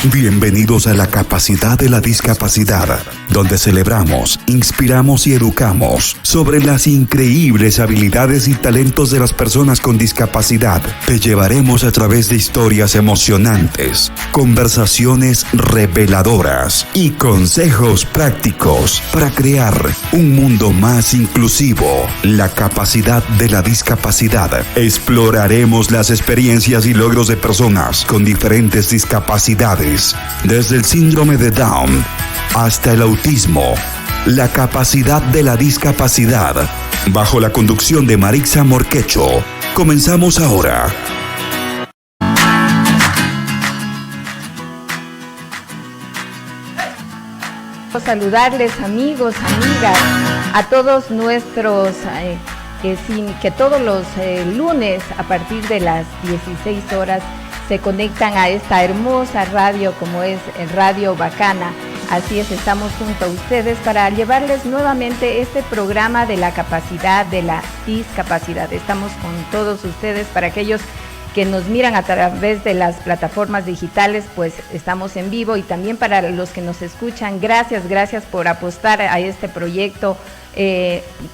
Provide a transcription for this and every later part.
Bienvenidos a la Capacidad de la Discapacidad, donde celebramos, inspiramos y educamos sobre las increíbles habilidades y talentos de las personas con discapacidad. Te llevaremos a través de historias emocionantes, conversaciones reveladoras y consejos prácticos para crear un mundo más inclusivo. La Capacidad de la Discapacidad. Exploraremos las experiencias y logros de personas con diferentes discapacidades, desde el síndrome de Down hasta el autismo. La Capacidad de la Discapacidad, bajo la conducción de Marixa Morquecho. Comenzamos ahora. Saludarles, amigos, amigas, a todos nuestros que todos los lunes a partir de las 16 horas se conectan a esta hermosa radio como es Radio Bacana. Así es, estamos junto a ustedes para llevarles nuevamente este programa de la capacidad de la discapacidad. Estamos con todos ustedes. Para aquellos que nos miran a través de las plataformas digitales, pues estamos en vivo, y también para los que nos escuchan, gracias por apostar a este proyecto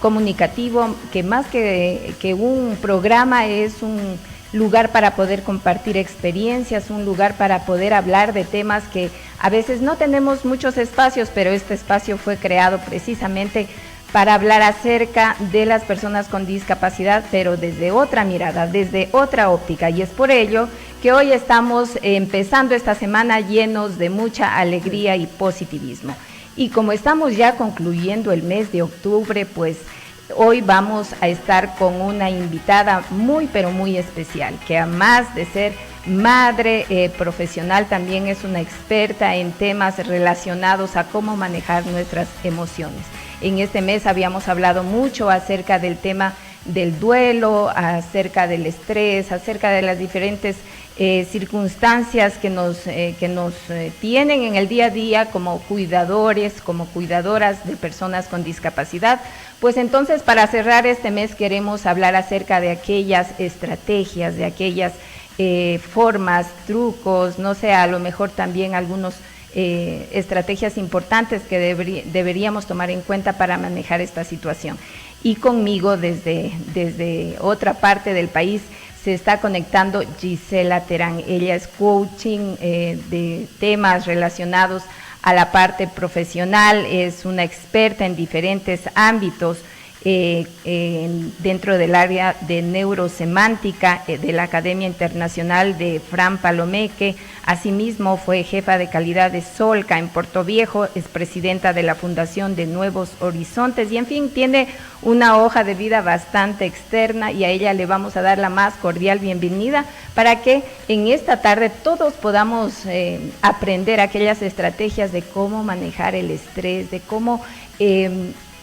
comunicativo, que más que un programa es un lugar para poder compartir experiencias, un lugar para poder hablar de temas que a veces no tenemos muchos espacios, pero este espacio fue creado precisamente para hablar acerca de las personas con discapacidad, pero desde otra mirada, desde otra óptica. Y es por ello que hoy estamos empezando esta semana llenos de mucha alegría y positivismo. Y como estamos ya concluyendo el mes de octubre, pues hoy vamos a estar con una invitada muy, pero muy especial, que además de ser madre profesional, también es una experta en temas relacionados a cómo manejar nuestras emociones. En este mes habíamos hablado mucho acerca del tema del duelo, acerca del estrés, acerca de las diferentes circunstancias que nos tienen en el día a día como cuidadores, como cuidadoras de personas con discapacidad. Pues entonces, para cerrar este mes queremos hablar acerca de aquellas estrategias, de aquellas formas, trucos, no sé, a lo mejor también algunos estrategias importantes que deberíamos tomar en cuenta para manejar esta situación. Y conmigo desde otra parte del país se está conectando Gisela Terán. Ella es coaching de temas relacionados a la parte profesional, es una experta en diferentes ámbitos dentro del área de neurosemántica de la Academia Internacional de Fran Palomeque. Asimismo fue jefa de calidad de Solca en Puerto Viejo, es presidenta de la Fundación de Nuevos Horizontes, y en fin, tiene una hoja de vida bastante externa, y a ella le vamos a dar la más cordial bienvenida para que en esta tarde todos podamos aprender aquellas estrategias de cómo manejar el estrés, de cómo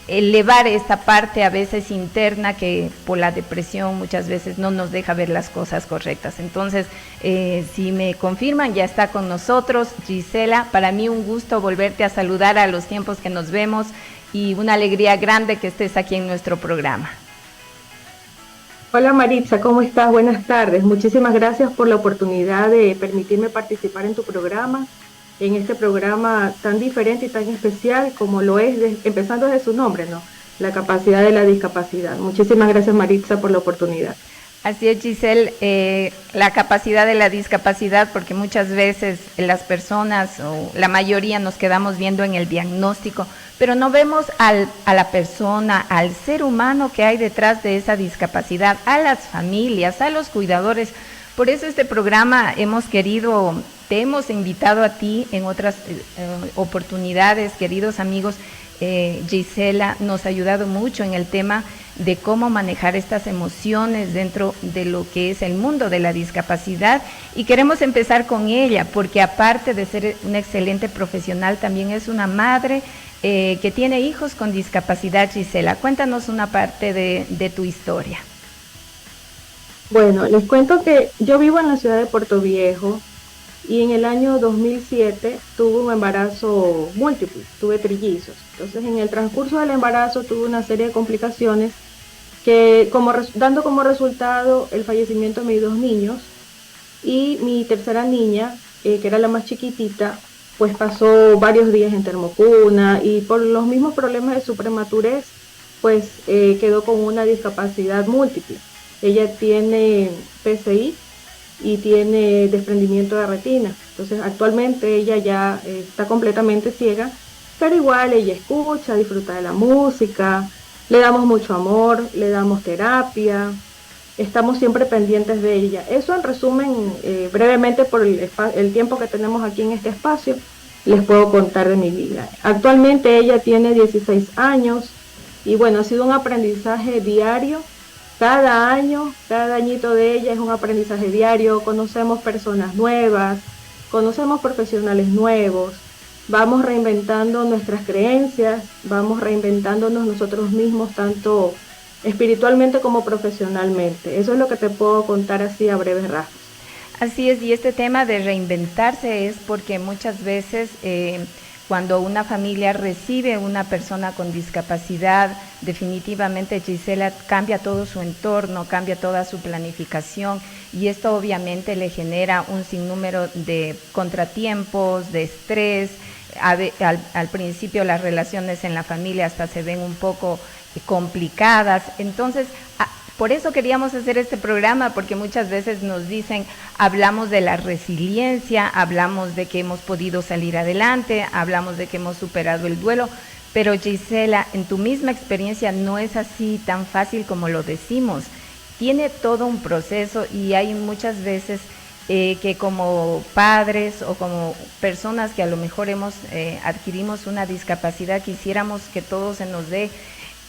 elevar esta parte a veces interna que por la depresión muchas veces no nos deja ver las cosas correctas. Entonces, si me confirman, ya está con nosotros Gisela. Para mí un gusto volverte a saludar a los tiempos que nos vemos, y una alegría grande que estés aquí en nuestro programa. Hola Maritza, ¿cómo estás? Buenas tardes. Muchísimas gracias por la oportunidad de permitirme participar en tu programa, en este programa tan diferente y tan especial como lo es, empezando desde su nombre, ¿no? La capacidad de la discapacidad. Muchísimas gracias Maritza por la oportunidad. Así es, Giselle, la capacidad de la discapacidad, porque muchas veces las personas o la mayoría nos quedamos viendo en el diagnóstico, pero no vemos a la persona, al ser humano que hay detrás de esa discapacidad, a las familias, a los cuidadores. Por eso este programa te hemos invitado a ti en otras oportunidades, queridos amigos. Gisela nos ha ayudado mucho en el tema de cómo manejar estas emociones dentro de lo que es el mundo de la discapacidad, y queremos empezar con ella porque aparte de ser una excelente profesional, también es una madre que tiene hijos con discapacidad. Gisela, cuéntanos una parte de tu historia. Bueno, les cuento que yo vivo en la ciudad de Puerto Viejo, y en el año 2007 tuve un embarazo múltiple, tuve trillizos. Entonces en el transcurso del embarazo tuve una serie de complicaciones que dando como resultado el fallecimiento de mis 2 niños, y mi tercera niña que era la más chiquitita, pues pasó varios días en termocuna y por los mismos problemas de su prematurez, pues quedó con una discapacidad múltiple. Ella tiene PCI y tiene desprendimiento de retina. Entonces actualmente ella ya está completamente ciega, pero igual ella escucha, disfruta de la música, le damos mucho amor, le damos terapia, estamos siempre pendientes de ella. Eso en resumen, brevemente por el tiempo que tenemos aquí en este espacio, les puedo contar de mi vida. Actualmente ella tiene 16 años y bueno, ha sido un aprendizaje diario. Cada año, cada añito de ella es un aprendizaje diario, conocemos personas nuevas, conocemos profesionales nuevos, vamos reinventando nuestras creencias, vamos reinventándonos nosotros mismos, tanto espiritualmente como profesionalmente. Eso es lo que te puedo contar así a breves rasgos. Así es, y este tema de reinventarse es porque muchas veces cuando una familia recibe una persona con discapacidad, definitivamente, Gisela, cambia todo su entorno, cambia toda su planificación, y esto obviamente le genera un sinnúmero de contratiempos, de estrés. Al principio las relaciones en la familia hasta se ven un poco complicadas. Entonces, por eso queríamos hacer este programa, porque muchas veces nos dicen, hablamos de la resiliencia, hablamos de que hemos podido salir adelante, hablamos de que hemos superado el duelo, pero Gisela, en tu misma experiencia no es así tan fácil como lo decimos. Tiene todo un proceso y hay muchas veces que como padres o como personas que a lo mejor adquirimos una discapacidad, quisiéramos que todo se nos dé,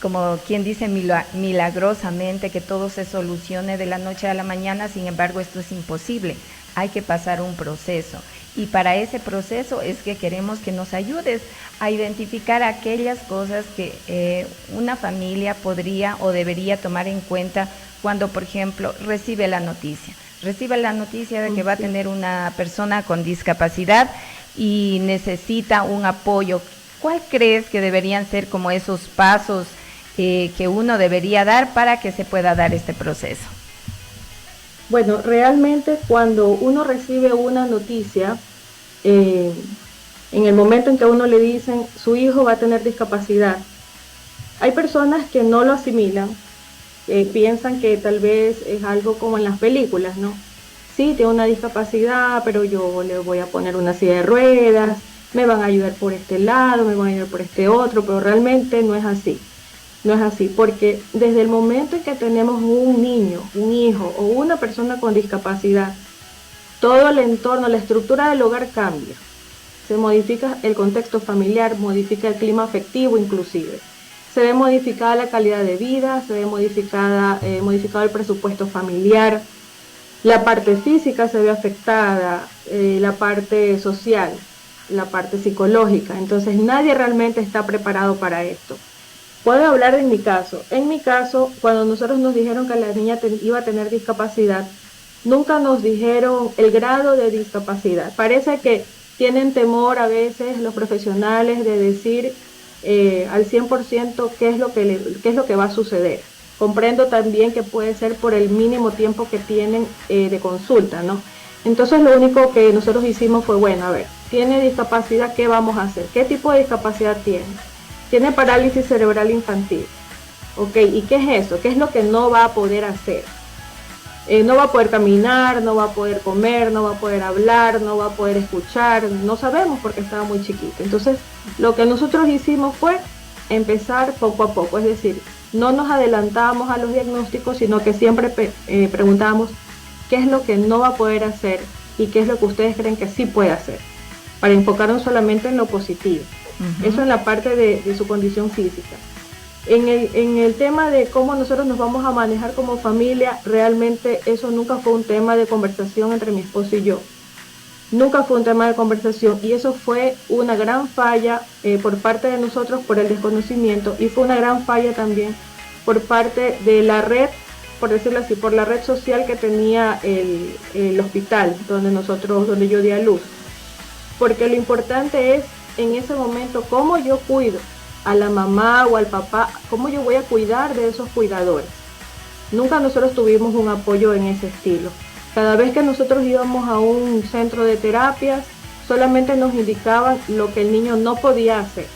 como quien dice, milagrosamente, que todo se solucione de la noche a la mañana. Sin embargo, esto es imposible. Hay que pasar un proceso. Y para ese proceso es que queremos que nos ayudes a identificar aquellas cosas que una familia podría o debería tomar en cuenta cuando, por ejemplo, recibe la noticia de que va a tener una persona con discapacidad y necesita un apoyo. ¿Cuál crees que deberían ser como esos pasos que uno debería dar para que se pueda dar este proceso? Bueno, realmente cuando uno recibe una noticia, en el momento en que a uno le dicen su hijo va a tener discapacidad, hay personas que no lo asimilan, piensan que tal vez es algo como en las películas, ¿no? Sí, tiene una discapacidad, pero yo le voy a poner una silla de ruedas, me van a ayudar por este lado, me van a ayudar por este otro, pero realmente no es así. No es así, porque desde el momento en que tenemos un niño, un hijo o una persona con discapacidad, todo el entorno, la estructura del hogar cambia. Se modifica el contexto familiar, modifica el clima afectivo inclusive. Se ve modificada la calidad de vida, se ve modificado el presupuesto familiar, la parte física se ve afectada, la parte social, la parte psicológica. Entonces nadie realmente está preparado para esto. Puedo hablar de mi caso. En mi caso, cuando nosotros nos dijeron que la niña iba a tener discapacidad, nunca nos dijeron el grado de discapacidad. Parece que tienen temor a veces los profesionales de decir al 100% qué es lo que va a suceder. Comprendo también que puede ser por el mínimo tiempo que tienen de consulta, ¿no? Entonces lo único que nosotros hicimos fue, bueno, a ver, ¿tiene discapacidad? ¿Qué vamos a hacer? ¿Qué tipo de discapacidad tiene? Tiene parálisis cerebral infantil. Ok, ¿y qué es eso? ¿Qué es lo que no va a poder hacer? No va a poder caminar, no va a poder comer, no va a poder hablar, no va a poder escuchar, no sabemos porque estaba muy chiquito. Entonces, lo que nosotros hicimos fue empezar poco a poco, es decir, no nos adelantábamos a los diagnósticos, sino que siempre preguntábamos qué es lo que no va a poder hacer y qué es lo que ustedes creen que sí puede hacer, para enfocarnos solamente en lo positivo. Eso en la parte de su condición física. En el tema de cómo nosotros nos vamos a manejar como familia, realmente eso nunca fue un tema de conversación entre mi esposo y yo. Nunca fue un tema de conversación y eso fue una gran falla por parte de nosotros por el desconocimiento y fue una gran falla también por parte de la red, por decirlo así, por la red social que tenía el hospital donde yo di a luz. Porque lo importante es en ese momento cómo yo cuido a la mamá o al papá, cómo yo voy a cuidar de esos cuidadores. Nunca nosotros tuvimos un apoyo en ese estilo. Cada vez que nosotros íbamos a un centro de terapias, solamente nos indicaban lo que el niño no podía hacer.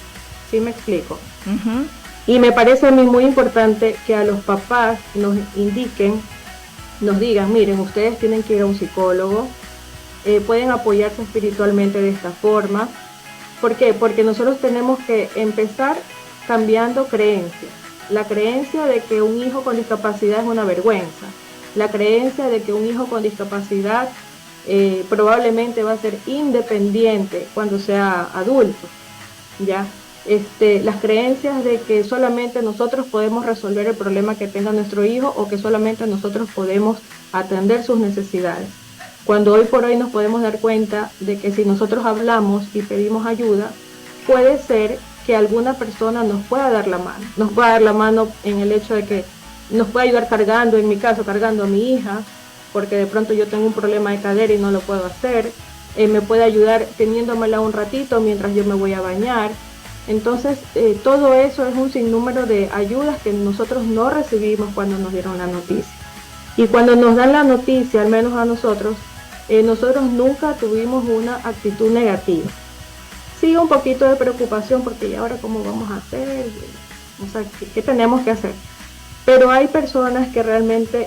¿Sí me explico? Uh-huh. Y me parece a mí muy importante que a los papás nos indiquen, nos digan, miren, ustedes tienen que ir a un psicólogo, pueden apoyarse espiritualmente de esta forma. ¿Por qué? Porque nosotros tenemos que empezar cambiando creencias. La creencia de que un hijo con discapacidad es una vergüenza. La creencia de que un hijo con discapacidad probablemente va a ser independiente cuando sea adulto, ¿ya? Las creencias de que solamente nosotros podemos resolver el problema que tenga nuestro hijo o que solamente nosotros podemos atender sus necesidades. Cuando hoy por hoy nos podemos dar cuenta de que si nosotros hablamos y pedimos ayuda, puede ser que alguna persona nos pueda dar la mano. Nos pueda dar la mano en el hecho de que nos pueda ayudar cargando, en mi caso, cargando a mi hija, porque de pronto yo tengo un problema de cadera y no lo puedo hacer. Me puede ayudar teniéndomela un ratito mientras yo me voy a bañar. Entonces, todo eso es un sinnúmero de ayudas que nosotros no recibimos cuando nos dieron la noticia. Y cuando nos dan la noticia, al menos a nosotros nunca tuvimos una actitud negativa. Sí, un poquito de preocupación porque ¿y ahora cómo vamos a hacer? O sea, ¿qué tenemos que hacer? Pero hay personas que realmente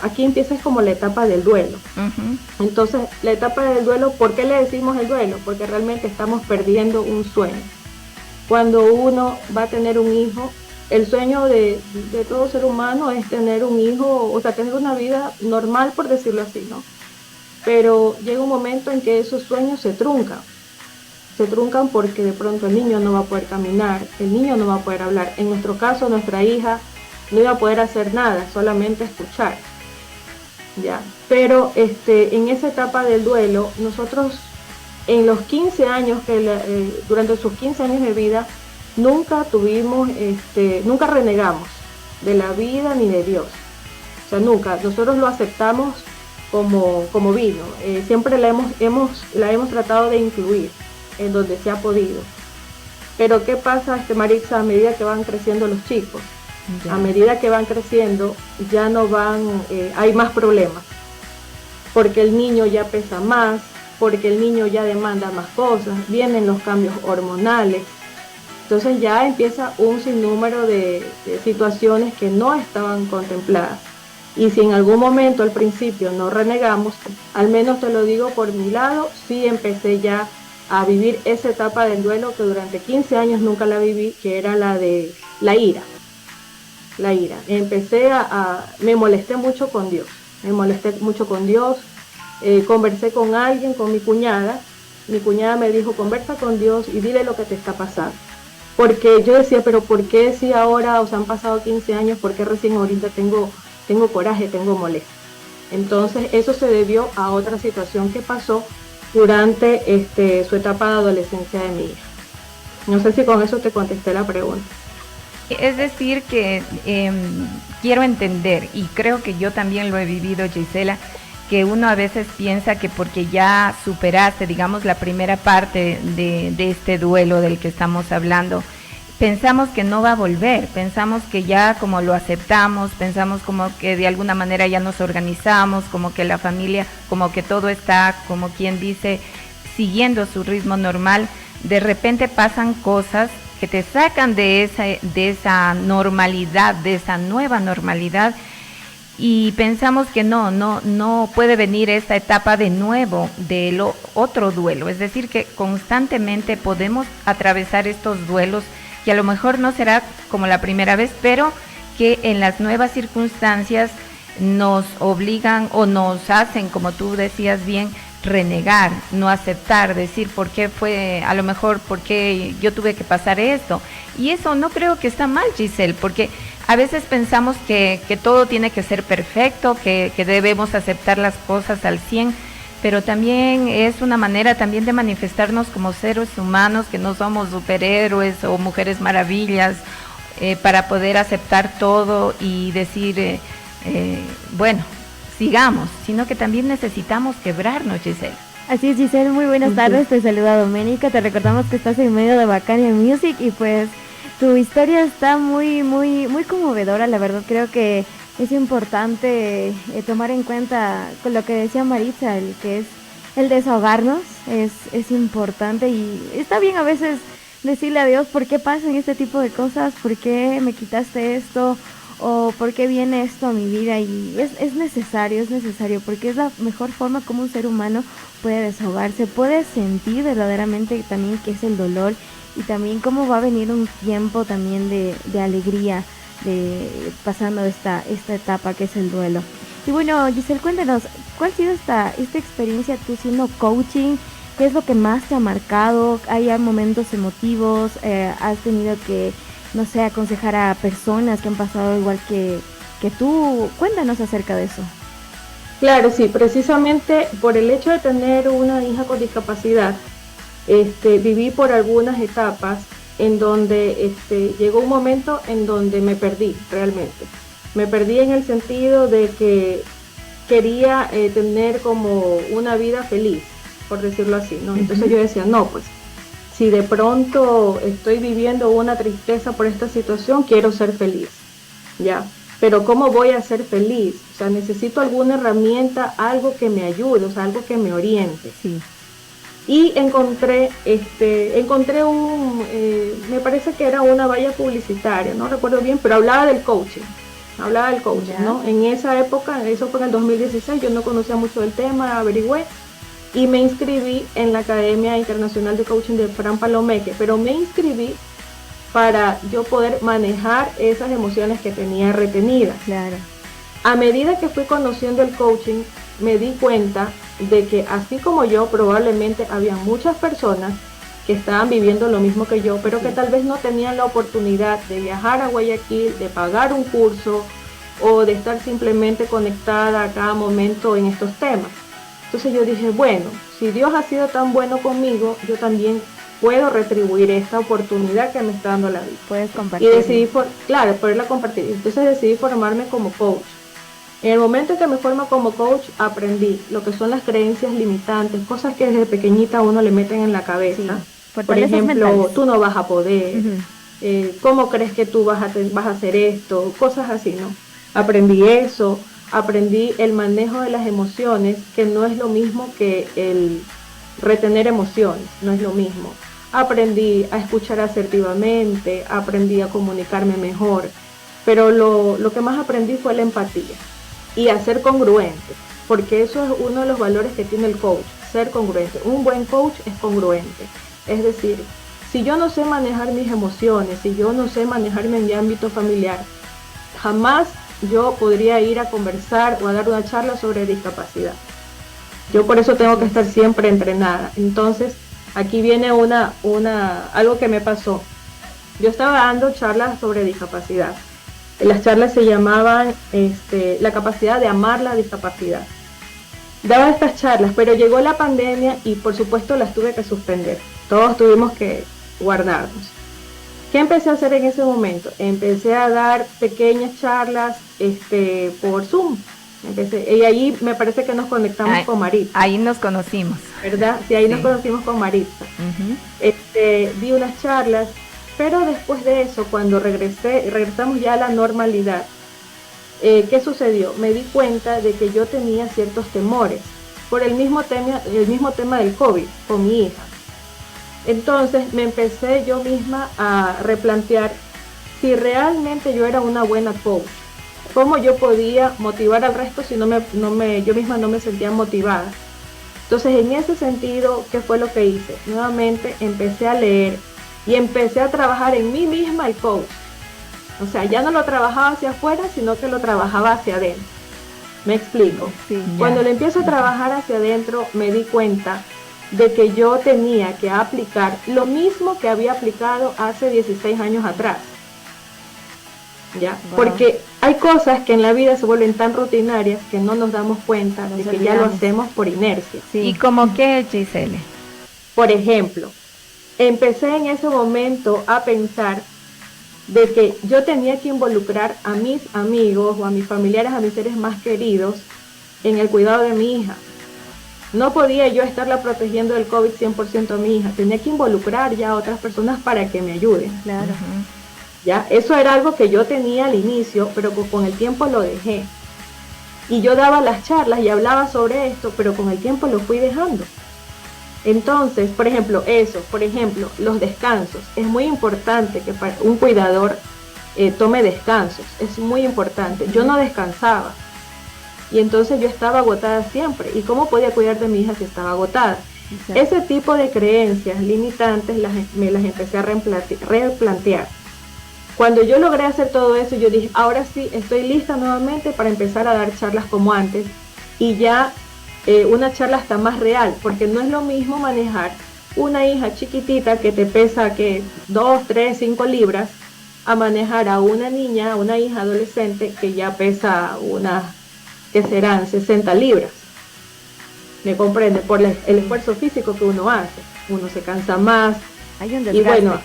aquí empieza como la etapa del duelo. Uh-huh. Entonces, la etapa del duelo, ¿por qué le decimos el duelo? Porque realmente estamos perdiendo un sueño. Cuando uno va a tener un hijo, el sueño de todo ser humano es tener un hijo, o sea, tener una vida normal, por decirlo así, ¿no? Pero llega un momento en que esos sueños se truncan porque de pronto el niño no va a poder caminar, el niño no va a poder hablar. En nuestro caso, nuestra hija no iba a poder hacer nada, solamente escuchar, ¿ya? Pero en esa etapa del duelo, nosotros en los 15 años, durante sus 15 años de vida, nunca renegamos de la vida ni de Dios. O sea, nunca, nosotros lo aceptamos como vino. Siempre la hemos tratado de incluir en donde se ha podido. Pero ¿qué pasa, Marixa, a medida que van creciendo los chicos? Ya. A medida que van creciendo, ya no hay más problemas. Porque el niño ya pesa más, porque el niño ya demanda más cosas, vienen los cambios hormonales. Entonces ya empieza un sinnúmero de situaciones que no estaban contempladas. Y si en algún momento al principio no renegamos, al menos te lo digo por mi lado, sí empecé ya a vivir esa etapa del duelo que durante 15 años nunca la viví, que era la de la ira. La ira. Me molesté mucho con Dios. Conversé con alguien, con mi cuñada. Mi cuñada me dijo, conversa con Dios y dile lo que te está pasando. Porque yo decía, pero ¿por qué si ahora, han pasado 15 años, por qué recién ahorita tengo coraje, tengo molestia? Entonces eso se debió a otra situación que pasó durante su etapa de adolescencia de mi hija. No sé si con eso te contesté la pregunta. Es decir que quiero entender, y creo que yo también lo he vivido, Gisela, que uno a veces piensa que porque ya superaste, digamos, la primera parte de este duelo del que estamos hablando, pensamos que no va a volver, pensamos que ya como lo aceptamos, pensamos como que de alguna manera ya nos organizamos, como que la familia, como que todo está, como quien dice, siguiendo su ritmo normal. De repente pasan cosas que te sacan de esa normalidad, de esa nueva normalidad, y pensamos que no puede venir esta etapa de nuevo, de otro duelo. Es decir, que constantemente podemos atravesar estos duelos, que a lo mejor no será como la primera vez, pero que en las nuevas circunstancias nos obligan o nos hacen, como tú decías bien, renegar, no aceptar, decir por qué yo tuve que pasar esto. Y eso no creo que está mal, Giselle, porque a veces pensamos que todo tiene que ser perfecto, que debemos aceptar las cosas al 100%, pero también es una manera también de manifestarnos como seres humanos, que no somos superhéroes o mujeres maravillas, para poder aceptar todo y decir, bueno, sigamos, sino que también necesitamos quebrarnos, Giselle. Así es, Giselle, muy buenas tardes, te saluda Doménica, te recordamos que estás en medio de Bacania Music y pues tu historia está muy, muy, muy conmovedora, la verdad creo que es importante tomar en cuenta con lo que decía Maritza, el que es el desahogarnos, es importante y está bien a veces decirle a Dios por qué pasan este tipo de cosas, por qué me quitaste esto o por qué viene esto a mi vida y es necesario porque es la mejor forma como un ser humano puede desahogarse, puede sentir verdaderamente también qué es el dolor y también cómo va a venir un tiempo también de alegría de pasando esta etapa que es el duelo. Y bueno, Giselle, cuéntanos, ¿cuál ha sido esta experiencia tú siendo coaching? ¿Qué es lo que más te ha marcado? ¿Hay momentos emotivos? ¿Has tenido que, no sé, aconsejar a personas que han pasado igual que tú? Cuéntanos acerca de eso. Claro, sí, precisamente por el hecho de tener una hija con discapacidad, viví por algunas etapas en donde llegó un momento en donde me perdí realmente. Me perdí en el sentido de que quería tener como una vida feliz, por decirlo así, ¿no? Entonces yo decía, no, pues, si de pronto estoy viviendo una tristeza por esta situación, quiero ser feliz, ¿ya? Pero ¿cómo voy a ser feliz? O sea, necesito alguna herramienta, algo que me ayude, o sea, algo que me oriente. Sí. Y encontré me parece que era una valla publicitaria, no recuerdo bien, pero hablaba del coaching, ¿no? En esa época, eso fue en el 2016, yo no conocía mucho del tema, averigüé y me inscribí en la Academia Internacional de Coaching de Fran Palomeque, pero me inscribí para yo poder manejar esas emociones que tenía retenidas. Claro. A medida que fui conociendo el coaching, me di cuenta de que así como yo, probablemente había muchas personas que estaban viviendo lo mismo que yo, pero que tal vez no tenían la oportunidad de viajar a Guayaquil, de pagar un curso o de estar simplemente conectada a cada momento en estos temas. Entonces yo dije, bueno, si Dios ha sido tan bueno conmigo, yo también puedo retribuir esta oportunidad que me está dando la vida. Puedes compartir. Y decidí, poderla compartir. Entonces decidí formarme como coach. En el momento en que me formo como coach, aprendí lo que son las creencias limitantes, cosas que desde pequeñita a uno le meten en la cabeza. Sí, por ejemplo, mentales. Tú no vas a poder, ¿cómo crees que tú vas a hacer esto? Cosas así, ¿no? Aprendí eso, aprendí el manejo de las emociones, que no es lo mismo que el retener emociones, no es lo mismo. Aprendí a escuchar asertivamente, aprendí a comunicarme mejor, pero lo que más aprendí fue la empatía y a ser congruente, porque eso es uno de los valores que tiene el coach, ser congruente. Un buen coach es congruente, es decir, si yo no sé manejar mis emociones, si yo no sé manejarme en mi ámbito familiar, jamás yo podría ir a conversar o a dar una charla sobre discapacidad. Yo por eso tengo que estar siempre entrenada. Entonces, aquí viene algo que me pasó. Yo estaba dando charlas sobre discapacidad. Las charlas se llamaban la capacidad de amar la discapacidad. Daba estas charlas, pero llegó la pandemia y por supuesto las tuve que suspender. Todos tuvimos que guardarnos. ¿Qué empecé a hacer en ese momento? Empecé a dar pequeñas charlas por Zoom. Y ahí me parece que nos conectamos con Maritza. Ahí nos conocimos. ¿Verdad? Sí, ahí nos conocimos con Maritza. Di unas charlas, pero después de eso, cuando regresamos ya a la normalidad, ¿qué sucedió? Me di cuenta de que yo tenía ciertos temores por el mismo tema del COVID con mi hija. Entonces me empecé yo misma a replantear si realmente yo era una buena coach. ¿Cómo yo podía motivar al resto si yo misma no me sentía motivada? Entonces, en ese sentido, ¿qué fue lo que hice? Nuevamente empecé a leer y empecé a trabajar en mí misma el coach. O sea, ya no lo trabajaba hacia afuera, sino que lo trabajaba hacia adentro. ¿Me explico? Sí, cuando lo empiezo a trabajar hacia adentro, me di cuenta de que yo tenía que aplicar lo mismo que había aplicado hace 16 años atrás. ¿Ya? Wow. Porque hay cosas que en la vida se vuelven tan rutinarias que no nos damos cuenta de que ya lo hacemos por inercia. Sí. ¿Y como qué, Giselle? Por ejemplo, empecé en ese momento a pensar de que yo tenía que involucrar a mis amigos o a mis familiares, a mis seres más queridos en el cuidado de mi hija. No podía yo estarla protegiendo del COVID 100% a mi hija, tenía que involucrar ya a otras personas para que me ayuden. Claro. ¿ya? Eso era algo que yo tenía al inicio, pero con el tiempo lo dejé. Y yo daba las charlas y hablaba sobre esto, pero con el tiempo lo fui dejando. Entonces, por ejemplo, los descansos. Es muy importante que para un cuidador tome descansos, es muy importante. Yo no descansaba y entonces yo estaba agotada siempre. ¿Y cómo podía cuidar de mi hija si estaba agotada? Exacto. Ese tipo de creencias limitantes me las empecé a replantear. Cuando yo logré hacer todo eso, yo dije, ahora sí, estoy lista nuevamente para empezar a dar charlas como antes, y ya una charla hasta más real, porque no es lo mismo manejar una hija chiquitita que te pesa que 2, 3, 5 libras, a manejar a una niña, a una hija adolescente que ya pesa que serán 60 libras. ¿Me comprende? Por el esfuerzo físico que uno hace. Uno se cansa más. Hay un desgaste. Y bueno,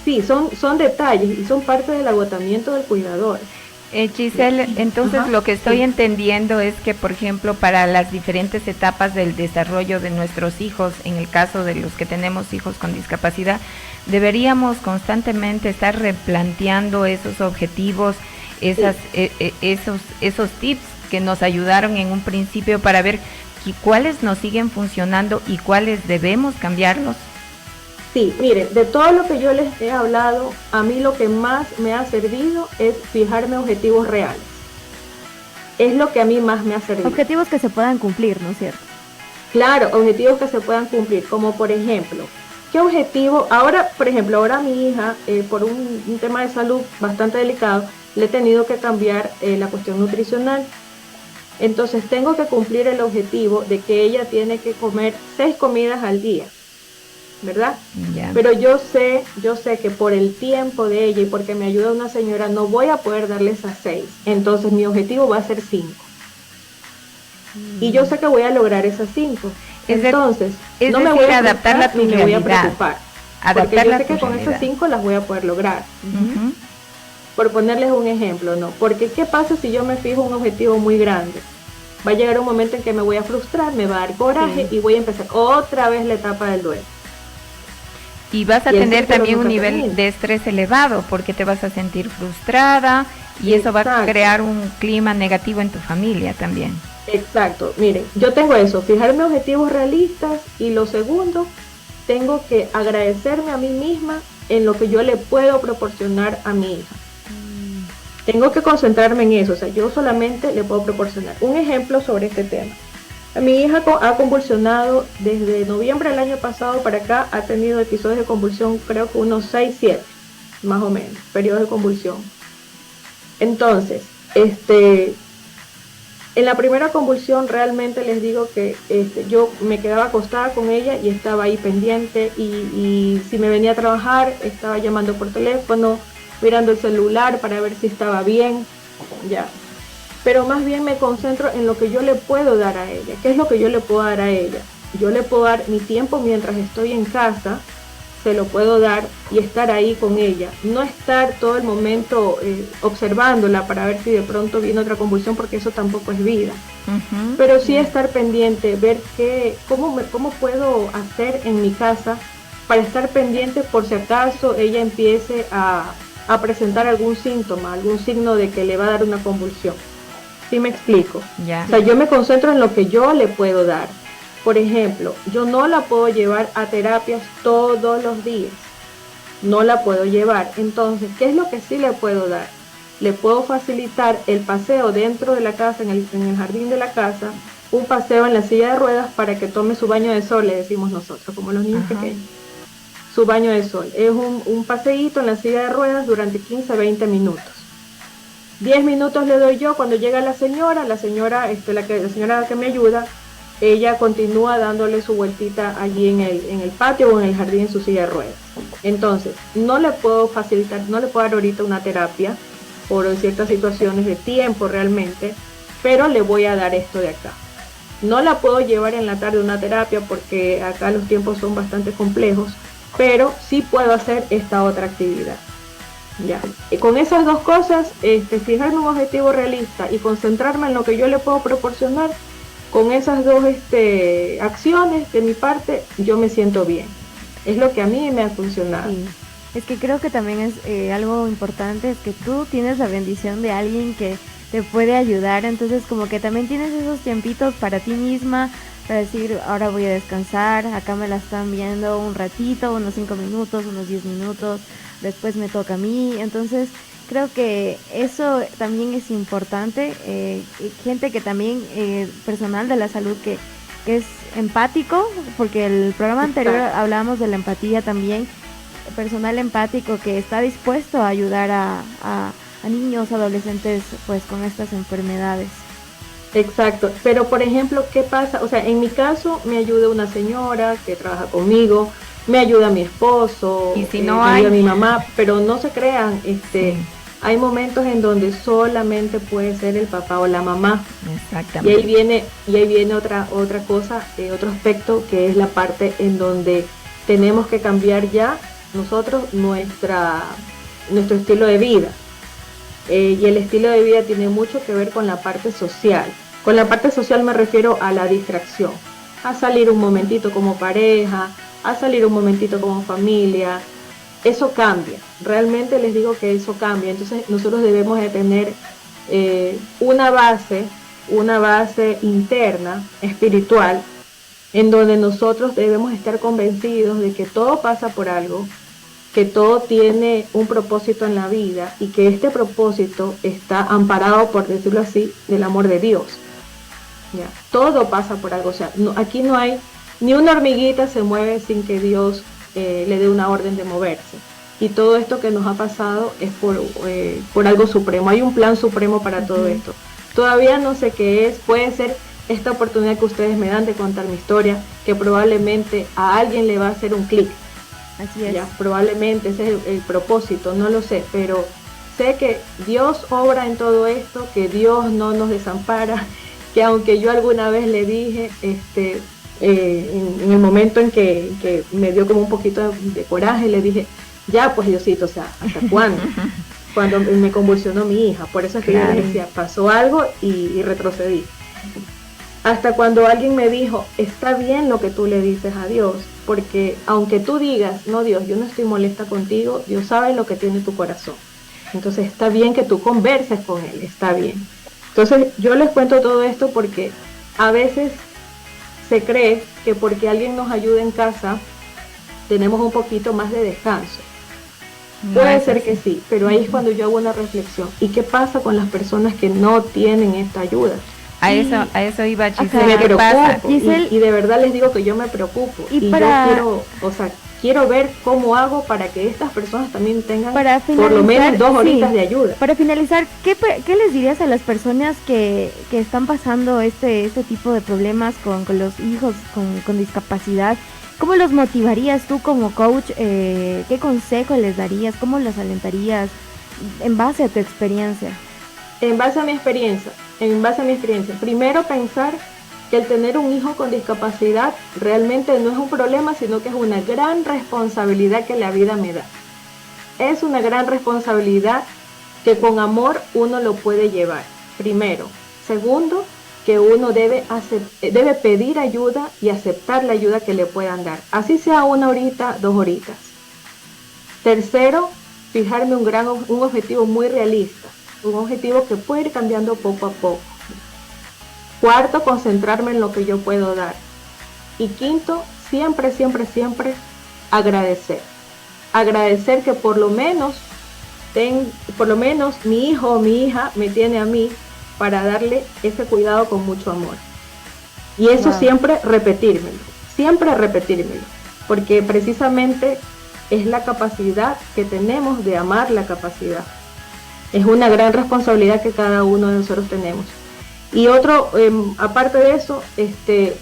sí, son detalles y son parte del agotamiento del cuidador. Giselle, entonces Ajá, lo que estoy sí. entendiendo es que, por ejemplo, para las diferentes etapas del desarrollo de nuestros hijos, en el caso de los que tenemos hijos con discapacidad, deberíamos constantemente estar replanteando esos objetivos, esos tips que nos ayudaron en un principio para ver cuáles nos siguen funcionando y cuáles debemos cambiarlos. Sí, miren, de todo lo que yo les he hablado, a mí lo que más me ha servido es fijarme objetivos reales. Es lo que a mí más me ha servido. Objetivos que se puedan cumplir, ¿no es cierto? Claro, objetivos que se puedan cumplir, como por ejemplo, ¿qué objetivo? Ahora, por ejemplo, ahora a mi hija, por un tema de salud bastante delicado, le he tenido que cambiar la cuestión nutricional. Entonces tengo que cumplir el objetivo de que ella tiene que comer 6 comidas al día, ¿verdad? Yeah. Pero yo sé que por el tiempo de ella y porque me ayuda una señora, no voy a poder darle esas 6. Entonces mi objetivo va a ser 5. Y yo sé que voy a lograr esas 5. Entonces, no me voy a adaptarla a tu realidad. Me voy a preocupar. Porque yo sé que con esas 5 las voy a poder lograr. Uh-huh. Por ponerles un ejemplo, ¿no? Porque ¿qué pasa si yo me fijo un objetivo muy grande? Va a llegar un momento en que me voy a frustrar, me va a dar coraje y voy a empezar otra vez la etapa del duelo. Y vas a tener también un nivel de estrés elevado porque te vas a sentir frustrada y eso va a crear un clima negativo en tu familia también. Exacto, miren, yo tengo eso, fijarme objetivos realistas, y lo segundo, tengo que agradecerme a mí misma en lo que yo le puedo proporcionar a mi hija. Tengo que concentrarme en eso, o sea, yo solamente le puedo proporcionar. Un ejemplo sobre este tema. Mi hija ha convulsionado desde noviembre del año pasado para acá, ha tenido episodios de convulsión, creo que unos 6, 7, más o menos, periodos de convulsión. Entonces, en la primera convulsión realmente les digo que yo me quedaba acostada con ella y estaba ahí pendiente, y si me venía a trabajar estaba llamando por teléfono, mirando el celular para ver si estaba bien, ya. Pero más bien me concentro en lo que yo le puedo dar a ella. ¿Qué es lo que yo le puedo dar a ella? Yo le puedo dar mi tiempo mientras estoy en casa, se lo puedo dar y estar ahí con ella. No estar todo el momento observándola para ver si de pronto viene otra convulsión, porque eso tampoco es vida. Uh-huh. Pero sí estar pendiente, ver cómo puedo hacer en mi casa para estar pendiente por si acaso ella empiece a presentar algún síntoma, algún signo de que le va a dar una convulsión. ¿Sí me explico? Yeah. O sea, yo me concentro en lo que yo le puedo dar. Por ejemplo, yo no la puedo llevar a terapias todos los días. No la puedo llevar. Entonces, ¿qué es lo que sí le puedo dar? Le puedo facilitar el paseo dentro de la casa, en el jardín de la casa, un paseo en la silla de ruedas para que tome su baño de sol, le decimos nosotros, como los niños pequeños. Su baño de sol. Es un paseíto en la silla de ruedas durante 15 a 20 minutos. 10 minutos le doy yo. Cuando llega la señora que me ayuda, ella continúa dándole su vueltita allí en el patio o en el jardín en su silla de ruedas. Entonces, no le puedo facilitar, no le puedo dar ahorita una terapia por ciertas situaciones de tiempo realmente, pero le voy a dar esto de acá. No la puedo llevar en la tarde a una terapia porque acá los tiempos son bastante complejos, pero sí puedo hacer esta otra actividad. Ya. Y con esas dos cosas, fijarme un objetivo realista y concentrarme en lo que yo le puedo proporcionar, con esas dos acciones de mi parte, yo me siento bien. Es lo que a mí me ha funcionado. Sí. Es que creo que también es algo importante, es que tú tienes la bendición de alguien que te puede ayudar, entonces como que también tienes esos tiempitos para ti misma, para decir, ahora voy a descansar, acá me la están viendo un ratito, unos 5 minutos, unos 10 minutos, después me toca a mí, entonces creo que eso también es importante, gente que también, personal de la salud que es empático, porque el programa anterior hablábamos de la empatía también, personal empático que está dispuesto a ayudar a niños, adolescentes, pues con estas enfermedades. Exacto, pero por ejemplo, ¿qué pasa? O sea, en mi caso me ayuda una señora que trabaja conmigo, me ayuda mi esposo, y si no me hay, ayuda mi mamá, pero no se crean, sí, hay momentos en donde solamente puede ser el papá o la mamá. exactamente. Y ahí viene otra cosa, otro aspecto, que es la parte en donde tenemos que cambiar ya nosotros nuestro estilo de vida. Y el estilo de vida tiene mucho que ver con la parte social. Con la parte social me refiero a la distracción, a salir un momentito como pareja, a salir un momentito como familia. Eso cambia, realmente les digo que eso cambia. Entonces nosotros debemos de tener una base interna, espiritual, en donde nosotros debemos estar convencidos de que todo pasa por algo, que todo tiene un propósito en la vida y que este propósito está amparado, por decirlo así, del amor de Dios. ¿Ya? Todo pasa por algo, o sea, aquí no hay, ni una hormiguita se mueve sin que Dios le dé una orden de moverse. Y todo esto que nos ha pasado es por algo supremo, hay un plan supremo para todo esto. Todavía no sé qué es, puede ser esta oportunidad que ustedes me dan de contar mi historia, que probablemente a alguien le va a hacer un clic. Así es. Ya, probablemente ese es el propósito, no lo sé, pero sé que Dios obra en todo esto, que Dios no nos desampara, que aunque yo alguna vez le dije, en el momento en que me dio como un poquito de coraje, le dije, ya pues Diosito, o sea, ¿hasta cuándo? Cuando me convulsionó mi hija, por eso es que yo le decía, pasó algo y retrocedí. Hasta cuando alguien me dijo, está bien lo que tú le dices a Dios, porque aunque tú digas, no Dios, yo no estoy molesta contigo, Dios sabe lo que tiene tu corazón. Entonces está bien que tú converses con Él, está bien. Entonces yo les cuento todo esto porque a veces se cree que porque alguien nos ayuda en casa, tenemos un poquito más de descanso. Puede ser que sí, pero ahí es cuando yo hago una reflexión. ¿Y qué pasa con las personas que no tienen esta ayuda? A eso iba Giselle. Me preocupo, Giselle, y de verdad les digo que yo me preocupo. Y yo quiero ver cómo hago para que estas personas también tengan por lo menos 2 horitas de ayuda. Para finalizar, ¿qué les dirías a las personas que están pasando este tipo de problemas con los hijos con discapacidad? ¿Cómo los motivarías tú como coach? ¿Qué consejo les darías? ¿Cómo los alentarías en base a tu experiencia? En base a mi experiencia, primero pensar que el tener un hijo con discapacidad realmente no es un problema, sino que es una gran responsabilidad que la vida me da. Es una gran responsabilidad que con amor uno lo puede llevar, primero. Segundo, que uno debe pedir ayuda y aceptar la ayuda que le puedan dar, así sea 1 horita, 2 horitas. Tercero, fijarme un objetivo muy realista, un objetivo que puede ir cambiando poco a poco. Cuarto, concentrarme en lo que yo puedo dar. Y quinto, siempre agradecer. Agradecer que por lo menos mi hijo o mi hija me tiene a mí para darle ese cuidado con mucho amor. Y eso siempre repetírmelo, porque precisamente es la capacidad que tenemos de amar la capacidad. Es una gran responsabilidad que cada uno de nosotros tenemos. Y aparte de eso,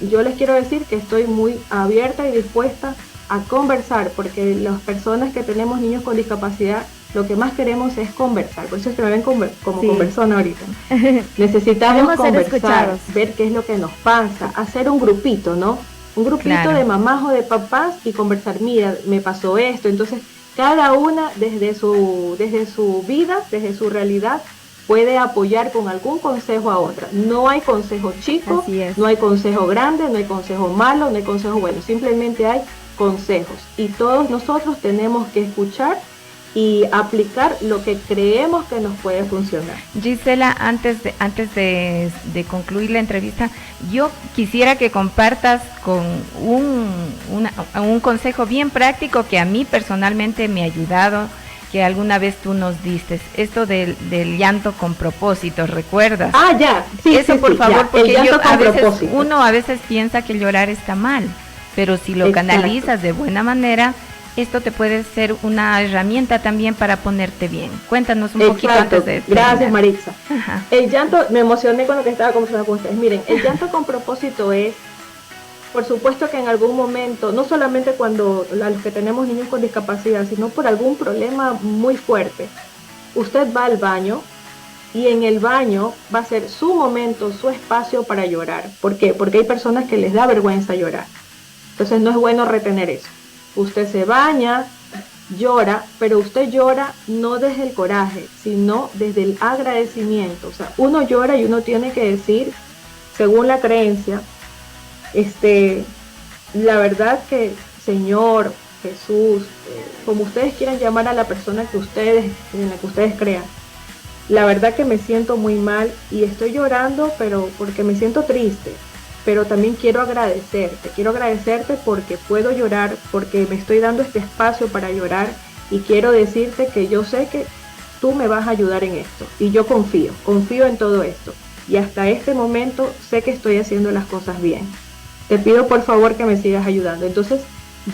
yo les quiero decir que estoy muy abierta y dispuesta a conversar, porque las personas que tenemos niños con discapacidad, lo que más queremos es conversar. Por eso es que me ven como conversona ahorita. Necesitamos conversar, ver qué es lo que nos pasa, hacer un grupito, ¿no? Un grupito de mamás o de papás y conversar, mira, me pasó esto. Entonces, cada una desde su vida, desde su realidad, puede apoyar con algún consejo a otra. No hay consejo chico, no hay consejo grande, no hay consejo malo, no hay consejo bueno. Simplemente hay consejos y todos nosotros tenemos que escuchar y aplicar lo que creemos que nos puede funcionar. Gisela, antes de concluir la entrevista, yo quisiera que compartas con un consejo bien práctico que a mí personalmente me ha ayudado, que alguna vez tú nos diste, esto del llanto con propósito, ¿recuerdas? Ah, ya, sí, eso sí, por sí, favor, ya. porque Propósito. uno a veces piensa que llorar está mal, pero si lo canalizas de buena manera, esto te puede ser una herramienta también para ponerte bien. Cuéntanos un poquito antes de... Gracias, Maritza. Ajá. El llanto, me emocioné con lo que estaba conversando con ustedes. Miren, el llanto con propósito es, por supuesto que en algún momento, no solamente cuando a los que tenemos niños con discapacidad, sino por algún problema muy fuerte, usted va al baño y en el baño va a ser su momento, su espacio para llorar. ¿Por qué? Porque hay personas que les da vergüenza llorar. Entonces no es bueno retener eso. Usted se baña, llora, pero usted llora no desde el coraje, sino desde el agradecimiento. O sea, uno llora y uno tiene que decir, según la creencia, la verdad que Señor, Jesús, como ustedes quieran llamar a la persona en la que ustedes crean, la verdad que me siento muy mal y estoy llorando, pero porque me siento triste. Pero también quiero agradecerte porque puedo llorar, porque me estoy dando este espacio para llorar y quiero decirte que yo sé que tú me vas a ayudar en esto y yo confío en todo esto y hasta este momento sé que estoy haciendo las cosas bien. Te pido por favor que me sigas ayudando. Entonces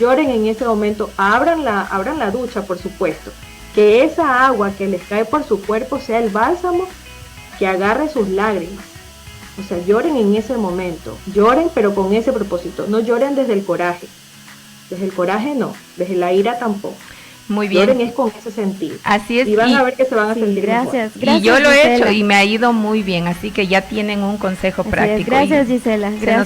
lloren en ese momento, abran la ducha, por supuesto, que esa agua que les cae por su cuerpo sea el bálsamo que agarre sus lágrimas. O sea, lloren en ese momento, lloren pero con ese propósito, no lloren desde el coraje no, desde la ira tampoco. Muy bien. Lloren es con ese sentido. Así es. Y van a ver que se van a sentir gracias, mejor. Gracias, y yo lo he Gisela. hecho y me ha ido muy bien, así que ya tienen un consejo práctico. Gracias, Gisela. Gracias.